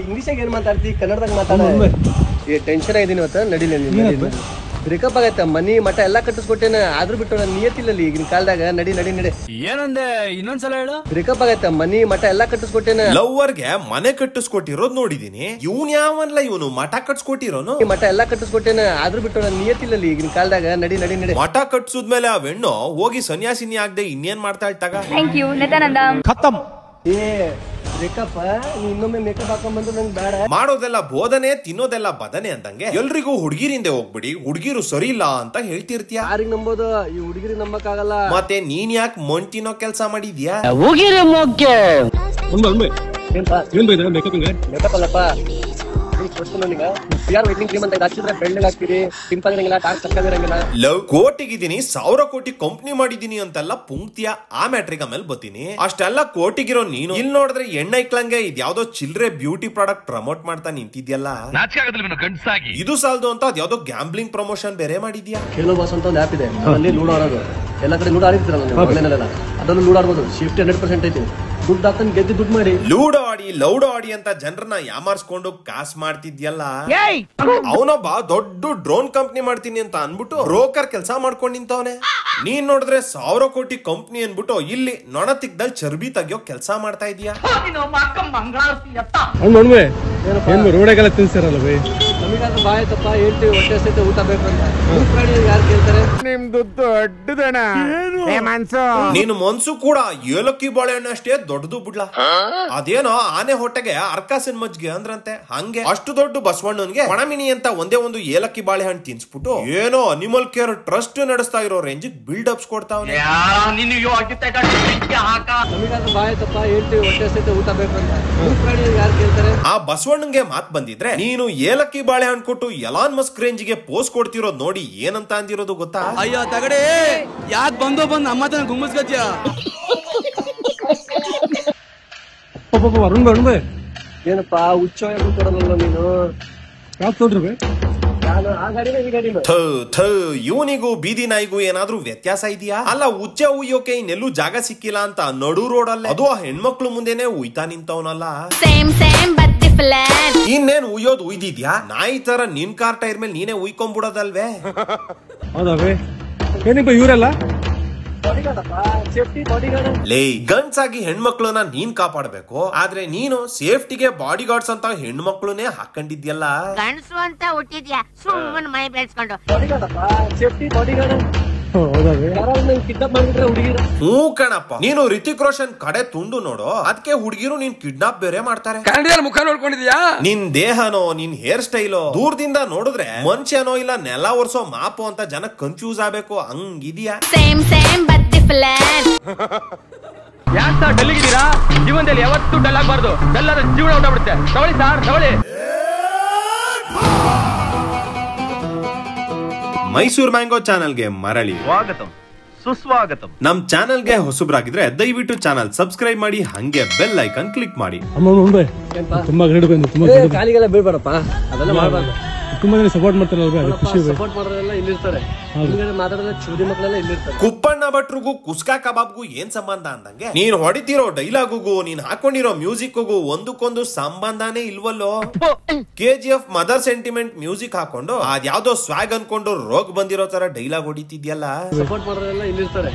ಇಂಗ್ಲಿಷಾಗ ಏನ್ ಮಾತಾಡ್ತಿ ಕನ್ನಡದಾಗ ಮಾತಾಡ ಟೆನ್ಷನ್ ಆಗಿದ್ದೀನಿ ಇವತ್ತು ನಡಿಲಿ ಬ್ರೇಕಪ್ ಆಗೈತೆ ಮನಿ ಮಠ ಎಲ್ಲಾ ಕಟ್ಟಿಸ್ಕೊಟ್ಟೇನ ಆದ್ರೂ ಬಿಟ್ಟು ನಾನು ನಿಯತಿಲ್ಲ ಈಗಿನ ಕಾಲದಾಗ ನಡಿ ನಡಿ ನಡಿ ಏನಂದೆ ಇನ್ನೊಂದ್ಸಲ ಹೇಳು ಬ್ರೇಕಪ್ ಆಗೈತೆ ಮನಿ ಮಠ ಎಲ್ಲಾ ಕಟ್ಟಿಸ್ಕೊಟ್ಟೇನ ಲವ್ವರ್ಗೆ ಮನೆ ಕಟ್ಟಿಸ್ಕೊಟ್ಟಿರೋದ್ ನೋಡಿದೀನಿ ಇವ್ನ್ ಯಾವನ್ಲ ಇವನು ಮಠ ಕಟ್ಸ್ಕೊಟ್ಟಿರೋನು ಮಠ ಎಲ್ಲಾ ಕಟ್ಟಿಸ್ಕೊಟ್ಟೇನ ಆದ್ರೂ ಬಿಟ್ಟು ನಾನು ನಿಯತಿಲ್ಲ ಈಗಿನ ಕಾಲದಾಗ ನಡಿ ನಡಿ ನಡಿ ಮಠ ಕಟ್ಸುದ್ಮೇಲೆ ಆ ಹೆಣ್ಣು ಹೋಗಿ ಸನ್ಯಾಸಿನಿ ಆಗದೆ ಇನ್ನೇನ್ ಮಾಡ್ತಾ ಇಟ್ಟಾಗ ಥ್ಯಾಂಕ್ ಯು ನಿತ್ಯಾನಂದ ಖತಮ್ ಏ ಬ್ರೇಕಪ್ ನೀ ಇನ್ನೊಮ್ಮೆ ಮೇಕಪ್ ಹಾಕೊಂಡ್ ಬಂದ್ರೆ ನಂಗೆ ಬೇಡ ಮಾಡೋದೆಲ್ಲ ಬೋಧನೆ ತಿನ್ನೋದೆಲ್ಲ ಬದನೆ ಅಂದಂಗೆ ಎಲ್ರಿಗೂ ಹುಡುಗಿರಿಂದೆ ಹೋಗ್ಬಿಡಿ ಹುಡುಗಿರು ಸರಿ ಇಲ್ಲ ಅಂತ ಹೇಳ್ತಿರ್ತೀಯ ಯಾರಿಗ್ ನಂಬೋದು ಈ ಹುಡುಗಿರಿಗೆ ನಂಬಕ್ ಆಗಲ್ಲ ಮತ್ತೆ ನೀನ್ ಯಾಕೆ ಮೊಂಟಿನೋ ಕೆಲ್ಸ ಮಾಡಿದ್ಯಾ ಮೇಕಪ್ ಅಲ್ಲಪ್ಪ ಲವ್ ಕೋಟಿಗಿದ್ದೀನಿ 1000 ಕೋಟಿ ಕಂಪ್ನಿ ಮಾಡಿದೀನಿ ಅಂತೆಲ್ಲ ಪುಂಕ್ತಿಯ ಆ ಮ್ಯಾಟ್ರಿಕ್ ಆಮೇಲೆ ಬತ್ತೀನಿ ಅಷ್ಟೆಲ್ಲ ಕೋಟಿಗಿರೋ ನೀನು ಇಲ್ಲಿ ನೋಡಿದ್ರೆ ಎಣ್ಣೈಕ್ಲಂಗೆ ಇದ್ಯಾವ್ದೋ ಚಿಲ್ಡ್ರೆ ಬ್ಯೂಟಿ ಪ್ರಾಡಕ್ಟ್ ಪ್ರಮೋಟ್ ಮಾಡ್ತಾ ನಿಂತಿದ್ಯಲ್ಲ ಇದು ಸಾಲದು ಅಂತ ಅದ್ಯಾವ್ದೋ ಗ್ಯಾಂಬ್ಲಿಂಗ್ ಪ್ರಮೋಷನ್ ಬೇರೆ ಮಾಡಿದ್ಯಾ ಖೇಲೋ ಬಾಸ್ ಅಂತ ಒಂದು ಆಪ್ ಇದೆ ಅಲ್ಲಿ ಲೂಡೋ ಆಡೋದು ಎಲ್ಲ ಕಡೆ ಲೂಡೋ ಆಡಿರ್ತೀರಲ್ಲ ಆನ್ಲೈನಲ್ಲೆಲ್ಲ ಅದನ್ನು ಲೂಡೋ ಆಡ್ಬೋದು ಶಿಫ್ಟ್ 100% ಐತಿ ದುಡ್ಡು ಹಾಕೊಂಡು ಗೆದ್ದು ದುಡ್ಡು ಮಾಡಿ ಲೂಡೋ ಆಡಿ ಲೌಡೋ ಆಡಿ ಅಂತ ಜನರನ್ನ ಯಾಮಾರ್ಸ್ಕೊಂಡು ಕಾಸ್ ಮಾಡ್ತಿದ್ಯಲ್ಲ ಅವನೊಬ್ಬ ದೊಡ್ಡ ಡ್ರೋನ್ ಕಂಪ್ನಿ ಮಾಡ್ತೀನಿ ಅಂತ ಅನ್ಬಿಟ್ಟು ಬ್ರೋಕರ್ ಕೆಲಸ ಮಾಡ್ಕೊಂಡ್ ನಿಂತವನೆ ನೀನ್ ನೋಡಿದ್ರೆ 1000 ಕೋಟಿ ಕಂಪ್ನಿ ಅನ್ಬಿಟ್ಟು ಇಲ್ಲಿ ನೊಣ ತಿಕ್ದಲ್ಲಿ ಚರ್ಬಿ ತೆಗಿಯೋ ಕೆಲಸ ಮಾಡ್ತಾ ಇದೀಯಾ ರೋಡೆಗೆಲ್ಲ ತಿನ್ಸಿರಲ್ಲ ಬೈ ನಮಗಾದ್ರೂ ಬಾಯ್ ತಪ್ಪ ಹೇಳ್ತೀವಿ ಹೊಟ್ಟೆ ಸಹಿತ ಊಟ ಬೇಕು ಅಂತ ಯಾರು ಕೇಳ್ತಾರೆ ನಿಮ್ದು ದೊಡ್ಡದಣ ನೀನು ಮನ್ಸು ಕೂಡ ಏಲಕ್ಕಿ ಬಾಳೆಹಣ್ಣು ಅಷ್ಟೇ ದೊಡ್ಡದು ಬಿಡ್ಲಾ ಅದೇನೋ ಆನೆ ಹೊಟ್ಟೆಗೆ ಅರ್ಕಾಸಿನ ಮಜ್ಜಿಗೆ ಅಂದ್ರಂತೆ ಹಂಗೆ ಅಷ್ಟು ದೊಡ್ಡ ಬಸವಣ್ಣನ್ಗೆ ಒಣಮಿನಿ ಅಂತ ಒಂದೇ ಒಂದು ಏಲಕ್ಕಿ ಬಾಳೆಹಣ್ಣು ತಿನ್ಸ್ಬಿಟ್ಟು ಏನೋ ಅನಿಮಲ್ ಕೇರ್ ಟ್ರಸ್ಟ್ ನಡೆಸ್ತಾ ಇರೋ ರೇಂಜ್ ಬಿಲ್ಡ್ ಅಪ್ಸ್ ಕೊಡ್ತಾವ್ನೆ ನಮಗಾದ್ರೂ ಬಾಯ್ ತಪ್ಪ ಹೇಳ್ತೀವಿ ಹೊಟ್ಟೆ ಸಹಿತ ಊಟ ಬೇಕು ಅಂತ ಯಾರು ಕೇಳ್ತಾರೆ ಆ ಬಸವಣ್ಣಂಗೆ ಮಾತ್ ಬಂದಿದ್ರೆ ನೀನು ಏಲಕ್ಕಿ ಬಾಳೆಹಣ್ಣು ಕೊಟ್ಟು ಎಲಾನ್ ಮಸ್ಕ್ ರೇಂಜ್ಗೆ ಪೋಸ್ ಕೊಡ್ತಿರೋದ್ ನೋಡಿ ಏನಂತ ಅಂದಿರೋದು ಗೊತ್ತಾ ಅಯ್ಯೋ ತಗಡೆ ಯಾಕೆ ಬಂದು ಬಂದು ನಮ್ಮ ಹತ್ರ ಗುಮ್ಮಸ್ಕತ್ಯ ಏನಪ್ಪಾ ಹುಚ್ಚ ಕೊಡಲ್ಲ ನೀನು ಇವನಿಗೂ ಬೀದಿ ನಾಯಿಗೂ ಏನಾದ್ರೂ ವ್ಯತ್ಯಾಸ ಇದೆಯಾ ಅಲ್ಲ ಉಚ್ಚ ಉಯ್ಯೋಕೆ ಇನ್ನೆಲ್ಲೂ ಜಾಗ ಸಿಕ್ಕಿಲ್ಲ ಅಂತ ನಡು ರೋಡಲ್ಲಿ ಅದು ಆ ಹೆಣ್ಮಕ್ಳು ಮುಂದೆನೆ ಉಯ್ತಾ ನಿಂತವನಲ್ಲ ಇನ್ನೇನ್ ಉಯ್ಯೋದ್ ಉಯ್ದಿದ್ಯಾ ನಾಯಿ ತರ ನಿನ್ ಕಾರ್ ಟೈರ್ ಮೇಲೆ ನೀನೇ ಉಯ್ಕೊಂಡ್ಬಿಡೋದಲ್ವೇ ಇವರೆಲ್ಲ ಲೇ ಗನ್ಸ್ ಆಗಿ ಹೆಣ್ಮಕ್ಳನ್ನ ನೀನ್ ಕಾಪಾಡ್ಬೇಕು ಆದ್ರೆ ನೀನು ಸೇಫ್ಟಿಗೆ ಬಾಡಿ ಗಾರ್ಡ್ಸ್ ಅಂತ ಹೆಣ್ಮಕ್ಳುನೇ ಹಾಕೊಂಡಿದ್ಯಲ್ಲ ಗಂಡಸು ಅಂತ ಹುಟ್ಟಿದ್ಯಾ ಸುಮ್ಮನೆ ಮೈ ಬೆಳೆಸ್ಕೊಂಡು ಹ್ಞೂ ಕಣಪ್ಪ ನೀನು ರಿತಿಕ್ ರೋಷನ್ ಕಡೆ ತುಂಡು ನೋಡು ಅದಕ್ಕೆ ಹುಡುಗಿರು ನೀನ್ ಕಿಡ್ನಾಪ್ ಬೇರೆ ಮಾಡ್ತಾರೆ ಮುಖ ನೋಡ್ಕೊಂಡಿದ್ಯಾ ನಿನ್ ದೇಹನೋ ನಿನ್ ಹೇರ್ ಸ್ಟೈಲೋ ದೂರದಿಂದ ನೋಡಿದ್ರೆ ಮನುಷ್ಯನೋ ಇಲ್ಲ ನೆಲ ಒರ್ಸೋ ಮಾಪು ಅಂತ ಜನ ಕನ್ಫ್ಯೂಸ್ ಆಗ್ಬೇಕು ಹಂಗಿದ್ಯಾ ಯಾಕೆ ಸರ್ ಡಲ್ ಇದ್ದೀರಾ ಜೀವನದಲ್ಲಿ ಯಾವತ್ತೂ ಡಲ್ ಆಗ್ಬಾರ್ದು ಡಲ್ ಆದ್ರೆ ಜೀವನ ಹೊರಟುಬಿಡುತ್ತೆ ತಗೊಳ್ಳಿ ಸರ್ ತಗೊಳ್ಳಿ ಮೈಸೂರ್ ಮ್ಯಾಂಗೋ ಚಾನಲ್ಗೆ ಮರಳಿ ಸ್ವಾಗತಂ ಸುಸ್ವಾಗತಂ ನಮ್ ಚಾನಲ್ಗೆ ಹೊಸಬ್ರಾಗಿದ್ರೆ ದಯವಿಟ್ಟು ಚಾನಲ್ ಸಬ್ಸ್ಕ್ರೈಬ್ ಮಾಡಿ ಹಂಗೆ ಬೆಲ್ ಐಕನ್ ಕ್ಲಿಕ್ ಮಾಡಿ ತುಂಬಾ ಕಾಲಿಗೆಲ್ಲ ಬೀಳ್ಬೇಡಪ್ಪ ಅದೆಲ್ಲ ಮಾಡಬಾರ್ದು ತುಂಬಾ ಜನ ಸಪೋರ್ಟ್ ಮಾಡ್ತಾರೆ ಸಪೋರ್ಟ್ ಮಾಡೋರೆಲ್ಲ ಇಲ್ಲಿರ್ತಾರೆ ಮಾತಾಡೋಲ್ಲ ಚೂರಿ ಮಕ್ಕಳೆಲ್ಲ ಇಲ್ಲಿರ್ತಾರೆ ಕುಪ್ಪಣ್ಣ ಭಟ್ರಿಗೂ ಕುಸ್ಕಾ ಕಬಾಬ್ಗೂ ಏನ್ ಸಂಬಂಧ ಅಂದಂಗೆ ನೀನ್ ಹೊಡಿತಿರೋ ಡೈಲಾಗುಗೂ ನೀನ್ ಹಾಕೊಂಡಿರೋ ಮ್ಯೂಸಿಕ್ಗೂ ಒಂದಕ್ಕೊಂದು ಸಂಬಂಧನೇ ಇಲ್ವಲ್ಲೋ KGF ಮದರ್ ಸೆಂಟಿಮೆಂಟ್ ಮ್ಯೂಸಿಕ್ ಹಾಕೊಂಡು ಅದ್ಯಾವ್ದೋ ಸ್ವಾಗ್ ಅನ್ಕೊಂಡು ರೋಗ್ ಬಂದಿರೋ ತರ ಡೈಲಾಗ್ ಹೊಡಿತಿದ್ಯಲ್ಲ ಸಪೋರ್ಟ್ ಮಾಡೋರೆಲ್ಲ ಇಲ್ಲಿರ್ತಾರೆ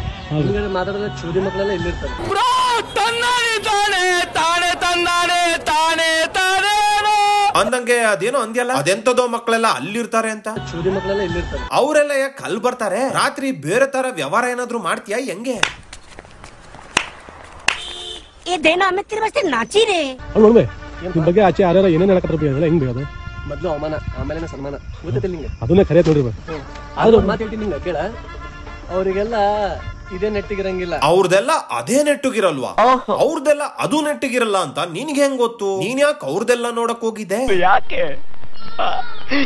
ಮಾತಾಡೋಲ್ಲ ಚೂರಿ ಮಕ್ಕಳೆಲ್ಲ ಇಲ್ಲಿರ್ತಾರೆ ಅಂದಂಗೆ ಅದೇನೋ ಅಂದ್ಯಲ್ಲ ಅದೆಂತದೋ ಮಕ್ಕಳೆಲ್ಲ ಅಲ್ಲಿರ್ತಾರೆ ಅಂತ ಚೂರಿ ಮಕ್ಕಳೆಲ್ಲ ಇಲ್ಲಿರ್ತಾರೆ ಅವರೆಲ್ಲ ಯಾಕೆ ಅಲ್ಲಿ ಬರ್ತಾರೆ ರಾತ್ರಿ ಬೇರೆ ತರ ವ್ಯವಹಾರ ಏನಾದ್ರು ಮಾಡ್ತೀಯಾ ಹೆಂಗೆ ನಿಮ್ ಬಗ್ಗೆ ಆಚೆ ಯಾರು ಏನೇನ್ ಹೇಳಕತ್ತಿರಲ್ಲ ಹೆಂಗ್ ಬೇಕು ಮೊದ್ಲು ಅವಮಾನ ಆಮೇಲೆ ಸನ್ಮಾನ ಗೊತ್ತಿಲ್ಲ ನಿಂಗೆ ಅದನ್ನೇ ಕರೆ ನೋಡ್ರಿ ಆದ್ರೂ ಮಾತು ಹೇಳ್ತೀನಿ ನಿಂಗೆ ಕೇಳ ಅವರಿಗೆಲ್ಲ ಇದೇ ನೆಟ್ಟಿಗಿರಂಗಿಲ್ಲ ಅವ್ರದೆಲ್ಲ ಅದೇ ನೆಟ್ಟಗಿರಲ್ವಾ ಅವ್ರದೆಲ್ಲ ಅದು ನೆಟ್ಟಗಿರಲ್ಲ ಅಂತ ನಿನ್ಗೆ ಹೆಂಗ್ ಗೊತ್ತು ನೀನ್ ಯಾಕೆ ಅವ್ರದೆಲ್ಲ ನೋಡಕ್ ಹೋಗಿದ್ದೆ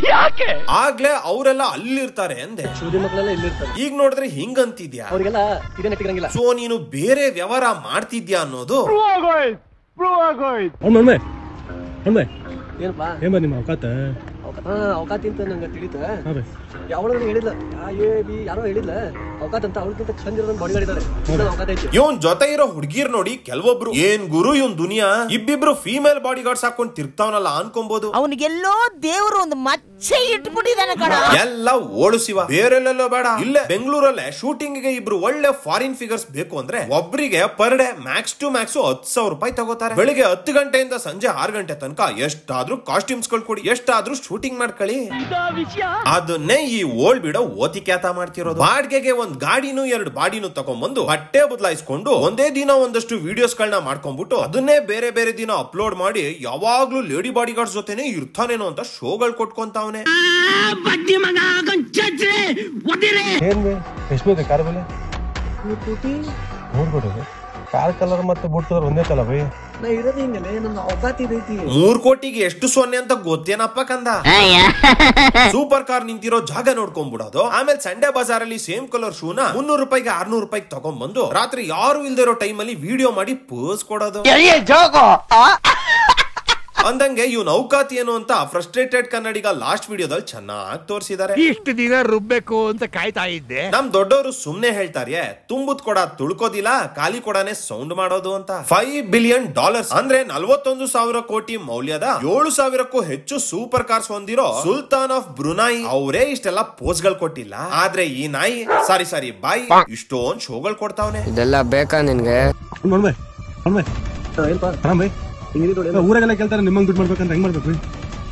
ಯಾಕೆ ಆಗ್ಲೇ ಅವರೆಲ್ಲ ಅಲ್ಲಿರ್ತಾರೆ ಅಂದೆ ಚೂರಿ ಮಕ್ಕಳೆಲ್ಲ ಇಲ್ಲಿರ್ತಾರೆ ಈಗ ನೋಡಿದ್ರೆ ಹಿಂಗಂತಿದ್ಯಾ ಅವ್ರಿಗೆಲ್ಲ ಇದೇ ನೆಟ್ಟಿಗಿರಂಗಿಲ್ಲ ಸೊ ನೀನು ಬೇರೆ ವ್ಯವಹಾರ ಮಾಡ್ತಿದ್ಯಾ ಅನ್ನೋದು ಏನಪ್ಪಾ ನಿಮ್ಮ ಅವಕಾತ ಅವಕಾತಿ ಅಂತ ನಂಗೆ ತಿಳಿತ ಯಾವಳು ಹೇಳಿಲ್ಲ ಯಾರೋ ಹೇಳಿಲ್ಲ ಅವಕಾತ್ ಅಂತ ಅವಳಿಗಿಂತ ಚಂದ ಇರೋ ಬಾಡಿ ಗಾರ್ಡ್ ಇದ್ದಾರೆ ಅವಕಾತ ಐತಿ ಇವನ್ ಜೊತೆ ಇರೋ ಹುಡುಗಿರ್ ನೋಡಿ ಕೆಲವೊಬ್ರು ಏನ್ ಗುರು ಇವನ್ ದುನಿಯಾ ಇಬ್ಬಿಬ್ರು ಫೀಮೇಲ್ ಬಾಡಿ ಗಾರ್ಡ್ಸ್ ಹಾಕೊಂಡ್ ತಿರ್ತಾವನಲ್ಲ ಅನ್ಕೊಂಬೋದು. ಅವನಿಗೆಲ್ಲೋ ದೇವರು ಒಂದು ಮಚ್ಚೆ ಇಟ್ಬಿಟ್ಟಿದ್ದಾನೆ ಕಣ. ಎಲ್ಲ ಓಡಿಸಿವ ಬೇರೆಲ್ಲೆಲ್ಲೋ ಬೇಡ, ಇಲ್ಲೇ ಬೆಂಗಳೂರಲ್ಲೇ ಶೂಟಿಂಗ್ ಗೆ ಇಬ್ರು ಒಳ್ಳೆ ಫಾರಿನ್ ಫಿಗರ್ಸ್ ಬೇಕು ಅಂದ್ರೆ ಒಬ್ರಿಗೆ per day max to max 10,000 ರೂಪಾಯಿ ತಗೋತಾರೆ. ಬೆಳಿಗ್ಗೆ 10 ಗಂಟೆಯಿಂದ ಸಂಜೆ 6 ಗಂಟೆ ತನಕ ಎಷ್ಟಾದ್ರೂ ಕಾಸ್ಟ್ಯೂಮ್ಸ್ ಗಳು ಕೊಡಿ, ಎಷ್ಟಾದ್ರೂ ಶೂಟಿಂಗ್ ಮಾಡ್ಕೊಳ್ಳಿ. ಅದನ್ನೇ ಈ ಓಲ್ಡ್ ಬಿಡೋ ಓತಿ ಕ್ಯಾತ ಮಾಡ್ತಿರೋದು. ಬಾಡ್ಗೆಗೆ ಒಂದ್ ಗಾಡಿನೂ 2 ಬಾಡಿನೂ ತಗೊಂಡ್ಬಂದು ಬಟ್ಟೆ ಬದಲಾಯಿಸ್ಕೊಂಡು ಒಂದೇ ದಿನ ಒಂದಷ್ಟು ವಿಡಿಯೋಸ್ ಗಳನ್ನ ಮಾಡ್ಕೊಂಡ್ಬಿಟ್ಟು ಅದನ್ನೇ ಬೇರೆ ಬೇರೆ ದಿನ ಅಪ್ಲೋಡ್ ಮಾಡಿ ಯಾವಾಗ್ಲೂ ಲೇಡಿ ಬಾಡಿ ಗಾರ್ಡ್ಸ್ ಜೊತೆನೆ ಇರ್ತಾನೇನೋ ಅಂತ ಶೋಗಳು ಕೊಟ್ಕೊಂತಾವನೆ. ಕಾರ್ ಕಲರ್ ಮತ್ತೆ ಬೂಟ್ ಕಲರ್ ಒಂದೇ ಕಲ ಬೈ. 3 ಕೋಟಿಗೆ ಎಷ್ಟು ಸೊನ್ನೆ ಅಂತ ಗೊತ್ತೇನಪ್ಪ ಕಂದ. ಸೂಪರ್ ಕಾರ್ ನಿಂತಿರೋ ಜಾಗ ನೋಡ್ಕೊಂಡ್ಬಿಡೋದು, ಆಮೇಲೆ ಸಂಡೆ ಬಜಾರ್ ಅಲ್ಲಿ ಸೇಮ್ ಕಲರ್ ಶೂನ 300 ರೂಪಾಯಿಗೆ 600 ರೂಪಾಯಿಗೆ ತಗೊಂಡ್ಬಂದು ರಾತ್ರಿ ಯಾರು ಇಲ್ದಿರೋ ಟೈಮ್ ಅಲ್ಲಿ ವಿಡಿಯೋ ಮಾಡಿ ಪೋಸ್ ಕೊಡೋದು. ಅಂದಂಗೆ ಇವ್ ನೌಕಾತಿ ಏನು ಅಂತ ಫ್ರಸ್ಟ್ರೇಟೆಡ್ ಕನ್ನಡಿಗ ಲಾಸ್ಟ್ ವಿಡಿಯೋದಲ್ಲಿ ಚೆನ್ನಾಗಿ ತೋರಿಸಿದ್ದಾರೆ. ಇಷ್ಟು ದಿನ ರುಬ್ಬೇಕು ಅಂತ ಕಾಯ್ತಾ ಇದ್ದೆ. ನಮ್ ದೊಡ್ಡವರು ಸುಮ್ನೆ ಹೇಳ್ತಾರೆ ತುಂಬುದ್ ಕೊಡ ತುಳ್ಕೋದಿಲ್ಲ, ಖಾಲಿ ಕೊಡನೆ ಸೌಂಡ್ ಮಾಡೋದು ಅಂತ. $5 ಬಿಲಿಯನ್ ಅಂದ್ರೆ 41,000 ಕೋಟಿ ಮೌಲ್ಯದ 7,000ಕ್ಕೂ ಹೆಚ್ಚು ಸೂಪರ್ ಕಾರ್ಸ್ ಹೊಂದಿರೋ ಸುಲ್ತಾನ್ ಆಫ್ ಬ್ರುನಾಯಿ ಅವರೇ ಇಷ್ಟೆಲ್ಲ ಪೋಸ್ ಗಳು ಕೊಟ್ಟಿಲ್ಲ. ಆದ್ರೆ ಈ ನಾಯಿ ಸಾರಿ ಬಾಯಿ ಇಷ್ಟೊಂದ್ ಶೋಗಳು ಕೊಡ್ತಾವನೆ. ಇದೆಲ್ಲ ಬೇಕಾ ನಿನ್ಗೆ? ಊರಾಗೆಲ್ಲ ಕೇಳ್ತಾರೆ ನಿಮ್ಮಂಗ್ ದುಡ್ಡು ಮಾಡ್ಬೇಕಂತ ಹೆಂಗ್ ಮಾಡ್ಬೇಕು?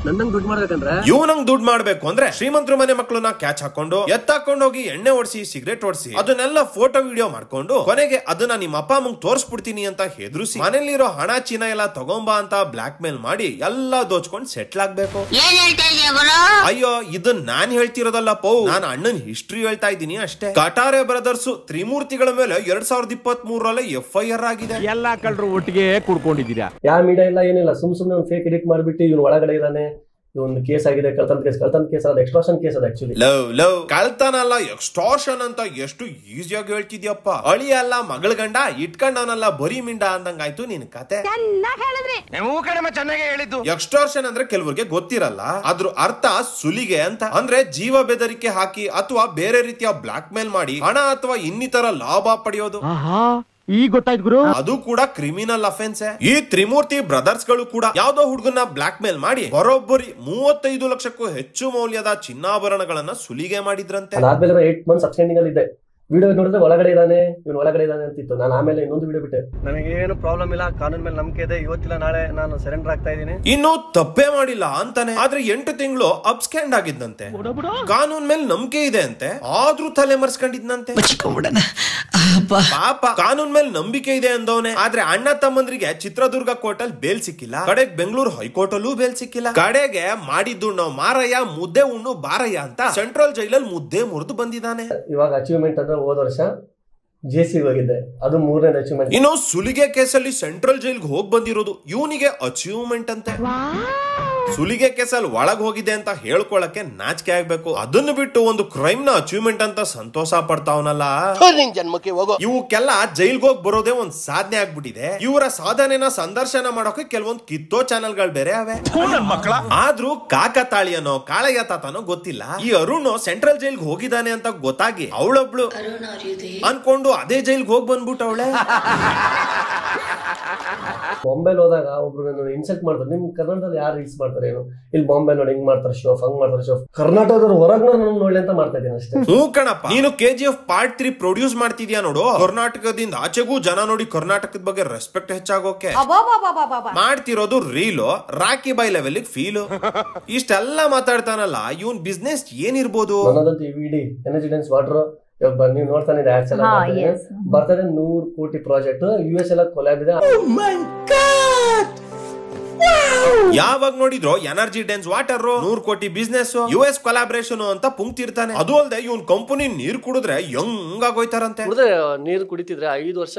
ನನ್ನಂಗ್ ದುಡ್ಡು ಮಾಡ್ಬೇಕಂದ್ರೆ ಇವ್ನಂಗ್ ದುಡ್ಡು ಮಾಡ್ಬೇಕು ಅಂದ್ರೆ ಶ್ರೀಮಂತರ ಮನೆ ಮಕ್ಕಳನ್ನ ಕ್ಯಾಚ್ ಹಾಕೊಂಡು ಎತ್ತಾಕೊಂಡು ಹೋಗಿ ಎಣ್ಣೆ ಓಡಿಸಿ ಸಿಗರೇಟ್ ಓಡಿಸಿ ಅದನ್ನೆಲ್ಲ ಫೋಟೋ ವಿಡಿಯೋ ಮಾಡ್ಕೊಂಡು ಕೊನೆಗೆ ಅದನ್ನ ನಿಮ್ಮ ಅಪ್ಪ ಅಮ್ಮಂಗ್ ತೋರ್ಸ್ಬಿಡ್ತೀನಿ ಅಂತ ಹೆದರ್ಸಿ ಮನೇಲಿರೋ ಹಣ ಚೀನ ಎಲ್ಲ ತಗೊಂಬಾ ಅಂತ ಬ್ಲಾಕ್ ಮೇಲ್ ಮಾಡಿ ಎಲ್ಲಾ ದೋಚ್ಕೊಂಡ್ ಸೆಟ್ಲ್ ಆಗ್ಬೇಕು. ಅಯ್ಯೋ ಇದನ್ ನಾನ್ ಹೇಳ್ತಿರೋದಲ್ಲ ಪೌ, ನಾನು ಅಣ್ಣನ್ ಹಿಸ್ಟ್ರಿ ಹೇಳ್ತಾ ಇದ್ದೀನಿ ಅಷ್ಟೇ. ಕಟಾರೆ ಬ್ರದರ್ಸ್ ತ್ರಿಮೂರ್ತಿಗಳ ಮೇಲೆ 2023ರಲ್ಲಿ FIR ಆಗಿದೆ. ಎಲ್ಲಾ ಕಳ್ಳರು ಒಟ್ಟಿಗೆ ಕುಡ್ಕೊಂಡಿದ್ದೀರಾ. ಯಾವ ಮೀಡಿಯಾ ಇಲ್ಲ ಏನಿಲ್ಲ, ಸುಮ್ನೆ ಒಂದು ಫೇಕ್ ಎಡಿಟ್ ಮಾಡ್ಬಿಟ್ಟು ಇವ್ನು ಒಳಗಡೆ ಇದ್ದಾನೆ, ಒಂದು ಕೇಸ್ ಆಗಿದೆ, ಕಳ್ತನ ಕೇಸ್ ಅದು ಎಕ್ಸ್ಟ್ರಾಷನ್ ಕೇಸ್ ಅದು ಆಕ್ಚುಲಿ. ಲವ್ ಕಳ್ತನ ಅಲ್ಲ ಎಕ್ಸ್ಟಾರ್ಷನ್ ಅಂತ ಎಷ್ಟು ಈಸಿಯಾಗಿ ಹೇಳ್ತಿದ್ಯಪ್ಪ. ಅಳಿ ಅಲ್ಲ ಮಗಳ ಗಂಡ ಇಟ್ಕೊಂಡವನಲ್ಲ ಬರೀ ಮಿಂಡ ಅಂದಂಗಾಯ್ತು ನಿನ್ ಕತೆ. ಚೆನ್ನಾಗಿ ಹೇಳಿದ್ದು. ಎಕ್ಸ್ಟಾರ್ಷನ್ ಅಂದ್ರೆ ಕೆಲವರಿಗೆ ಗೊತ್ತಿರಲ್ಲ, ಅದ್ರ ಅರ್ಥ ಸುಲಿಗೆ ಅಂತ. ಅಂದ್ರೆ ಜೀವ ಬೆದರಿಕೆ ಹಾಕಿ ಅಥವಾ ಬೇರೆ ರೀತಿಯ ಬ್ಲಾಕ್ ಮೇಲ್ ಮಾಡಿ ಹಣ ಅಥವಾ ಇನ್ನಿತರ ಲಾಭ ಪಡೆಯೋದು. ಈಗ ಗೊತ್ತಾಯ್ತು ಗುರು, ಅದು ಕೂಡ ಕ್ರಿಮಿನಲ್ ಅಫೆನ್ಸ್. ಈ ತ್ರಿಮೂರ್ತಿ ಬ್ರದರ್ಸ್ ಗಳು ಕೂಡ ಯಾವ್ದೋ ಹುಡುಗನ ಬ್ಲಾಕ್ ಮೇಲ್ ಮಾಡಿ ಬರೋಬ್ಬರಿ 35 ಲಕ್ಷಕ್ಕೂ ಹೆಚ್ಚು ಮೌಲ್ಯದ ಚಿನ್ನಾಭರಣಗಳನ್ನ ಸುಲಿಗೆ ಮಾಡಿದ್ರಂತೆ. ಅದಾದ್ಮೇಲೆ 8 ಮಂತ್ಸ್ ಅಬ್ಸ್ಟೆಂಡಿಂಗ್ ಅಲ್ಲಿ ಇದೆ. ವಿಡಿಯೋ ನೋಡಿದ್ರೆ ಒಳಗಡೆ ಇದ್ದಾನೆ ಅಂತಿತ್ತು. ನಾನು ಆಮೇಲೆ ಇನ್ನೊಂದು ವಿಡಿಯೋ ಬಿಟ್ಟೆ. ನನಗೇನು ಪ್ರಾಬ್ಲಮ್ ಇಲ್ಲ, ಕಾನೂನ್ ಮೇಲೆ ನಂಬಿಕೆ ಇದೆ, ಇವತ್ತಿಲ್ಲ ನಾಳೆ ನಾನು ಸರೆಂಡರ್ ಆಗ್ತಾ ಇದ್ದೀನಿ. ಇನ್ನು ತಪ್ಪೇ ಮಾಡಿಲ್ಲ ಅಂತಾನೆ, ಆದ್ರೆ 8 ತಿಂಗಳು ಅಬ್ಸ್ಕ್ಯಾಂಡ್ ಆಗಿದ್ದಂತೆ. ಕಾನೂನ್ ಮೇಲೆ ನಂಬಿಕೆ ಇದೆ ಅಂತೆ, ಆದ್ರೂ ತಲೆ ಮರ್ಸ್ಕೊಂಡಿದ್ನಂತೆ. ಪಾಪ ಕಾನೂನ್ ಮೇಲೆ ನಂಬಿಕೆ ಇದೆ ಅಂದವನೆ, ಆದ್ರೆ ಅಣ್ಣ ತಮ್ಮಂದ್ರಿಗೆ ಚಿತ್ರದುರ್ಗ ಕೋರ್ಟ್ ಅಲ್ಲಿ ಬೇಲ್ ಸಿಕ್ಕಿಲ್ಲ, ಕಡೆಗೆ ಬೆಂಗಳೂರು ಹೈಕೋರ್ಟ್ ಅಲ್ಲೂ ಬೇಲ್ ಸಿಕ್ಕಿಲ್ಲ. ಕಡೆಗೆ ಮಾಡಿದ್ದು ನಾವು ಮಾರಯ್ಯ ಮುದ್ದೆ ಉಣ್ಣು ಬಾರಯ್ಯ ಅಂತ ಸೆಂಟ್ರಲ್ ಜೈಲಲ್ಲಿ ಮುದ್ದೆ ಮುರಿದು ಬಂದಿದ್ದಾನೆ. ಇವಾಗ ಅಚೀವ್ಮೆಂಟ್ ಅಂದ್ರೆ ಹೋದ ವರ್ಷ JC ಹೋಗಿದ್ದೆ, ಅದು 3ನೇ ಅಚೀವ್ಮೆಂಟ್. ಇನ್ನು ಸುಲಿಗೆ ಕೇಸಲ್ಲಿ ಸೆಂಟ್ರಲ್ ಜೈಲ್ಗೆ ಹೋಗಿ ಬಂದಿರೋದು ಇವನಿಗೆ ಅಚೀವ್ಮೆಂಟ್ ಅಂತೆ. ಸುಲಿಗೆ ಕೇಸಲ್ಲಿ ಒಳಗ್ ಹೋಗಿದೆ ಅಂತ ಹೇಳ್ಕೊಳಕ್ಕೆ ನಾಚಿಕೆ ಆಗ್ಬೇಕು. ಅದನ್ನ ಬಿಟ್ಟು ಒಂದು ಕ್ರೈಮ್ ನ ಅಚೀವ್ಮೆಂಟ್ ಅಂತ ಸಂತೋಷ ಪಡ್ತಾವನಲ್ಲ. ಇವಕ್ಕೆಲ್ಲ ಜೈಲ್ಗೆ ಹೋಗಿ ಬರೋದೇ ಒಂದ್ ಸಾಧನೆ ಆಗ್ಬಿಟ್ಟಿದೆ. ಇವರ ಸಾಧನೆನ ಸಂದರ್ಶನ ಮಾಡೋಕೆ ಕೆಲವೊಂದು ಕಿತ್ತೋ ಚಾನೆಲ್ ಗಳು ಬೇರೆ ಅವೆ. ಆದ್ರೂ ಕಾಕತಾಳಿಯನೋ ಕಾಳಯ್ಯ ತಾತನೋ ಗೊತ್ತಿಲ್ಲ, ಈ ಅರುಣ್ ಸೆಂಟ್ರಲ್ ಜೈಲ್ಗೆ ಹೋಗಿದ್ದಾನೆ ಅಂತ ಗೊತ್ತಾಗಿ ಅವಳೊಬ್ಳು ಅನ್ಕೊಂಡು ಅದೇ ಜೈಲ್ಗೆ ಹೋಗಿ ಬಂದ್ಬಿಟ್ಟು ಅವಳೆ. ಬಾಂಬೆಲ್ ಹೋದಾಗ ಒಬ್ರು ಇನ್ಸಲ್ಟ್ ಮಾಡ್ತಾರೆ, ನಿಮ್ ಕರ್ನಾಟಕದಲ್ಲಿ ಯಾರು ರೀಲ್ಸ್ ಮಾಡ್ತಾರೆ ಏನು, ಇಲ್ಲಿ ಬಾಂಬೆ ನೋಡಿ ಹಿಂಗ್ ಮಾಡ್ತಾರೆ ಶೋ, ಹಂಗ್ ಮಾಡ್ತಾರೆ ಶೋ. ಕರ್ನಾಟಕದವ್ರು ಹೊರಗ್ ನೋಡಿ ಅಂತ ಮಾಡ್ತಾ ಇದ್ದೀನಿ ಅಷ್ಟೇ. ಹ್ಞೂ ಕಣಪ್ಪ, ನೀನು KGF ಪಾರ್ಟ್ 3 ಪ್ರೊಡ್ಯೂಸ್ ಮಾಡ್ತಿದ್ಯಾ ನೋಡು. ಕರ್ನಾಟಕದಿಂದ ಆಚೆಗೂ ಜನ ನೋಡಿ ಕರ್ನಾಟಕದ ಬಗ್ಗೆ ರೆಸ್ಪೆಕ್ಟ್ ಹೆಚ್ಚಾಗೋಕೆ ಮಾಡ್ತಿರೋದು ರೀಲು, ರಾಕಿ ಬೈ ಲೆವೆಲ್ ಫೀಲು. ಇಷ್ಟೆಲ್ಲ ಮಾತಾಡ್ತಾನಲ್ಲ, ಇವನ್ ಬಿಸ್ನೆಸ್ ಏನಿರ್ಬೋದು? ಎನರ್ಜಿ ಡೆನ್ಸ್ ವಾಟರ್ ನೀವು ನೋಡ್ತಾನೆ ಬರ್ತದೆ 100 ಕೋಟಿ ಪ್ರಾಜೆಕ್ಟ್, US ಎಲ್ಲ ಕೊಲ್ಯಾಬ್ ಇದೆ. ಯಾವಾಗ ನೋಡಿದ್ರು ಎನರ್ಜಿ ಡೆನ್ಸ್ ವಾಟರ್ 100 ಕೋಟಿ ಬಿಸ್ನೆಸ್, US ಕೊಲಾಬ್ರೇಷನ್ ಅಂತ ಪುಂಕ್ತಿರ್ತಾನೆ. ಅದು ಅಲ್ಲದೆ ಇವನ್ ಕಂಪನಿ ನೀರ್ ಕುಡಿದ್ರೆ ಹೆಂಗಾಗೋಯ್ತಾರಂತೆ. ನೀರು ಕುಡಿತಿದ್ರೆ 5 ವರ್ಷ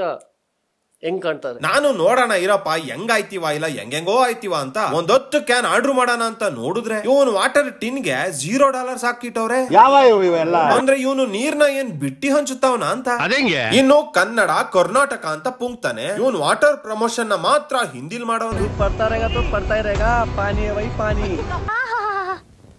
ಹೆಂಗ್ ಕಾಣ್ತಾರೆ. ನಾನು ನೋಡೋಣ ಇರಪ್ಪ ಹೆಂಗಾಯ್ತಿವ ಇಲ್ಲ ಹೆಂಗೆಂಗೋ ಆಯ್ತಿವ ಅಂತ 10 ಕ್ಯಾನ್ ಆರ್ಡರ್ ಮಾಡೋಣ ಅಂತ ನೋಡಿದ್ರೆ ಇವನು ವಾಟರ್ ಟಿನ್ಗೆ $0 ಹಾಕಿಟ್ಟವ್ರೆ. ಅಂದ್ರೆ ಇವನು ನೀರ್ನ ಏನ್ ಬಿಟ್ಟಿ ಹಂಚುತ್ತಾವನ ಅಂತ. ಇನ್ನು ಕನ್ನಡ ಕರ್ನಾಟಕ ಅಂತ ಪುಂಕ್ತಾನೆ, ಇವನ್ ವಾಟರ್ ಪ್ರಮೋಷನ್ ನ ಮಾತ್ರ ಹಿಂದಿಲ್ ಮಾಡೋನು. ಪಡ್ತಾ ಇರೇಗ ಪಾನಿ ವೈ ಪಾನಿ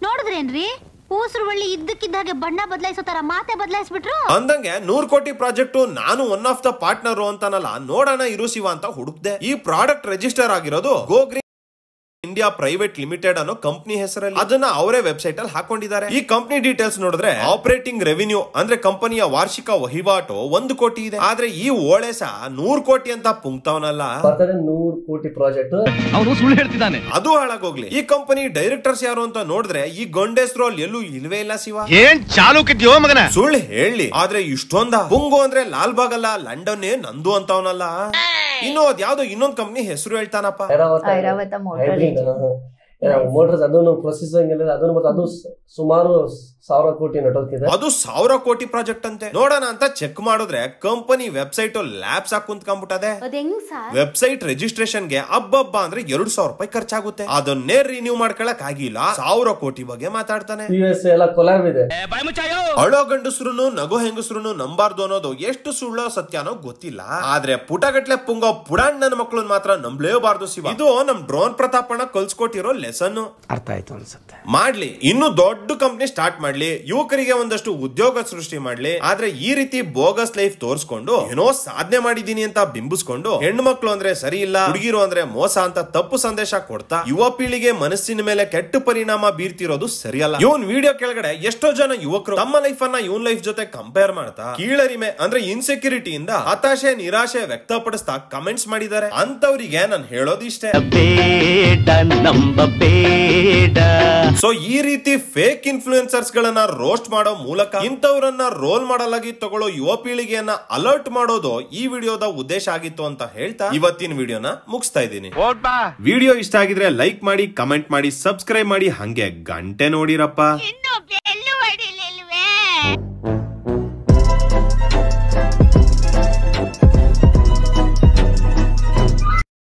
ನೋಡಿದ್ರೇನ್ರಿ ಊಸರು ಬಳ್ಳಿ ಇದ್ದಕ್ಕಿದ್ದಾಗೆ ಬಣ್ಣ ಬದಲಾಯಿಸೋ ತರ ಮಾತೆ ಬದಲಾಯಿಸ್ಬಿಟ್ರು. ಅಂದಂಗೆ 100 ಕೋಟಿ ಪ್ರಾಜೆಕ್ಟ್ ನಾನು ಒನ್ ಆಫ್ ದ ಪಾರ್ಟ್ನರ್ ಅಂತಾನಲ್ಲ, ನೋಡೋಣ ಇರು ಶಿವ ಅಂತ ಹುಡುಕ್ದೆ. ಈ ಪ್ರಾಡಕ್ಟ್ ರಿಜಿಸ್ಟರ್ ಆಗಿರೋದು go green India private limited ಅನ್ನೋ ಕಂಪನಿ ಹೆಸರಲ್ಲಿ. ಅದನ್ನ ಅವರೇ ವೆಬ್ಸೈಟ್ ಅಲ್ಲಿ ಹಾಕೊಂಡಿದ್ದಾರೆ. ಈ ಕಂಪನಿ ಡೀಟೇಲ್ಸ್ ನೋಡಿದ್ರೆ ಆಪರೇಟಿಂಗ್ ರೆವಿನ್ಯೂ ಅಂದ್ರೆ ಕಂಪನಿಯ ವಾರ್ಷಿಕ ವಹಿವಾಟು 1 ಕೋಟಿ ಇದೆ. ಆದ್ರೆ ಈ ಓಳೆಸ 100 ಕೋಟಿ ಅಂತ ಪುಂಕ್ತವನಲ್ಲ. 100 ಕೋಟಿ ಪ್ರಾಜೆಕ್ಟ್ ಅವನು ಸುಳ್ಳು ಹೇಳ್ತಿದ್ದಾನೆ. ಅದು ಹಾಳಾಗೋಗ್ಲಿ. ಈ ಕಂಪನಿ ಡೈರೆಕ್ಟರ್ಸ್ ಯಾರು ಅಂತ ನೋಡಿದ್ರೆ ಈ ಗಂಡೇಸ್ರು ಅಲ್ಲಿ ಎಲ್ಲೂ ಇಲ್ವೇ ಇಲ್ಲ ಶಿವ. ಏನ್ ಚಾಲು ಕಿದ್ಯೋ ಮಗನ? ಸುಳ್ಳು ಹೇಳಿ. ಆದ್ರೆ ಇಷ್ಟೊಂದ ಪುಂಗು ಅಂದ್ರೆ ಲಾಲ್ ಬಾಗ್ ಅಲ್ಲ, ಲಂಡನ್ ನಂದು ಅಂತವನಲ್ಲ. ಇನ್ನು ಅದ್ಯಾವ್ದೋ ಇನ್ನೊಂದ್ ಕಂಪನಿ ಹೆಸರು ಹೇಳ್ತಾನಪ್ಪ. ಮೋಟರ್ಸ್ ಅದನ್ನು ಪ್ರೊಸೆಸಿಂಗ್ ಎಲ್ಲ ಅದನ್ನು ಮತ್ತೆ ಅದು ಸುಮಾರು 1000 ಕೋಟಿ ನಟೋತಿದೆ. ಅದು 1000 ಕೋಟಿ ಪ್ರಾಜೆಕ್ಟ್ ಅಂತೆ. ನೋಡೋಣ ಅಂತ ಚೆಕ್ ಮಾಡಿದ್ರೆ ಕಂಪನಿ ವೆಬ್ಸೈಟ್ ಲ್ಯಾಬ್ಸ್ ಹಾಕಿ ಕುಂತ್ಕೊಂಡ್ಬಿಟ್ಟದೆ. ವೆಬ್ಸೈಟ್ ರಿಜಿಸ್ಟ್ರೇಷನ್ ಗೆ ಹಬ್ಬ ಅಂದ್ರೆ 2,000 ರೂಪಾಯಿ ಖರ್ಚಾಗುತ್ತೆ. ಅದನ್ನೇ ರಿನ್ಯೂ ಮಾಡ್ಕೊಳಕ್ ಆಗಿಲ್ಲ. 1000 ಕೋಟಿ ಬಗ್ಗೆ ಮಾತಾಡ್ತಾನೆ. ಎಲ್ಲ ಕೊಲಾಬ್ ಇದೆ. ಅಳೋ ಗಂಡಸ್ರುನು ನಗೋ ಹೆಂಗಸ್ರುನು ನಂಬಾರ್ದು ಅನ್ನೋದು ಎಷ್ಟು ಸುಳ್ಳೋ ಸತ್ಯನೋ ಗೊತ್ತಿಲ್ಲ. ಆದ್ರೆ ಪುಟಗಟ್ಲೆ ಪುಂಗೋ ಪುಡಾಣ್ಣನ ಮಕ್ಕಳನ್ನ ಮಾತ್ರ ನಂಬಲೇಬಾರ್ದು ಶಿವ. ಇದು ನಮ್ ಡ್ರೋನ್ ಪ್ರತಾಪಣ್ಣ ಕಲ್ಸ್ಕೊಟ್ಟಿರೋ ಲೆಸನ್. ಅರ್ಥ ಆಯ್ತು ಅನ್ಸುತ್ತೆ. ಮಾಡ್ಲಿ, ಇನ್ನು ದೊಡ್ಡ ಕಂಪ್ನಿ ಸ್ಟಾರ್ಟ್ ಮಾಡ್ಲಿ, ಯುವಕರಿಗೆ ಒಂದಷ್ಟು ಉದ್ಯೋಗ ಸೃಷ್ಟಿ ಮಾಡ್ಲಿ. ಆದ್ರೆ ಈ ರೀತಿ ಬೋಗಸ್ ಲೈಫ್ ತೋರ್ಸ್ಕೊಂಡು ಏನೋ ಸಾಧನೆ ಮಾಡಿದೀನಿ ಅಂತ ಬಿಂಬಿಸ್ಕೊಂಡು ಹೆಣ್ಣು ಮಕ್ಳು ಅಂದ್ರೆ ಸರಿ ಇಲ್ಲ, ಹುಡುಗಿರು ಅಂದ್ರೆ ಮೋಸ ಅಂತ ತಪ್ಪು ಸಂದೇಶ ಕೊಡ್ತಾ ಯುವ ಪೀಳಿಗೆ ಮನಸ್ಸಿನ ಮೇಲೆ ಕೆಟ್ಟ ಪರಿಣಾಮ ಬೀರ್ತಿರೋದು ಸರಿಯಲ್ಲ. ಇವನ್ ವಿಡಿಯೋ ಕೆಳಗಡೆ ಎಷ್ಟೋ ಜನ ಯುವಕರು ತಮ್ಮ ಲೈಫ್ ಅನ್ನ ಇವನ್ ಲೈಫ್ ಜೊತೆ ಕಂಪೇರ್ ಮಾಡ್ತಾ ಕೀಳರಿಮೆ ಅಂದ್ರೆ ಇನ್ಸೆಕ್ಯೂರಿಟಿಯಿಂದ ಹತಾಶೆ ನಿರಾಶೆ ವ್ಯಕ್ತಪಡಿಸ್ತಾ ಕಮೆಂಟ್ಸ್ ಮಾಡಿದ್ದಾರೆ. ಅಂತವ್ರಿಗೆ ನಾನು ಹೇಳೋದಿಷ್ಟೇ, ಸೊ ಈ ರೀತಿ ಫೇಕ್ ಇನ್ಫ್ಲೂಯೆನ್ಸರ್ಸ್ ಗಳನ್ನ ರೋಸ್ಟ್ ಮಾಡೋ ಮೂಲಕ ಇಂಥವ್ರನ್ನ ರೋಲ್ ಮಾಡಲ್ ಆಗಿ ತಗೊಳ್ಳೋ ಯುವ ಪೀಳಿಗೆಯನ್ನ ಅಲರ್ಟ್ ಮಾಡೋದು ಈ ವಿಡಿಯೋದ ಉದ್ದೇಶ ಆಗಿತ್ತು ಅಂತ ಹೇಳ್ತಾ ಇವತ್ತಿನ ವಿಡಿಯೋನ ಮುಗಿಸ್ತಾ ಇದ್ದೀನಿ. ವಿಡಿಯೋ ಇಷ್ಟ ಆಗಿದ್ರೆ ಲೈಕ್ ಮಾಡಿ, ಕಮೆಂಟ್ ಮಾಡಿ, ಸಬ್ಸ್ಕ್ರೈಬ್ ಮಾಡಿ, ಹಂಗೆ ಗಂಟೆ ನೋಡಿರಪ್ಪ.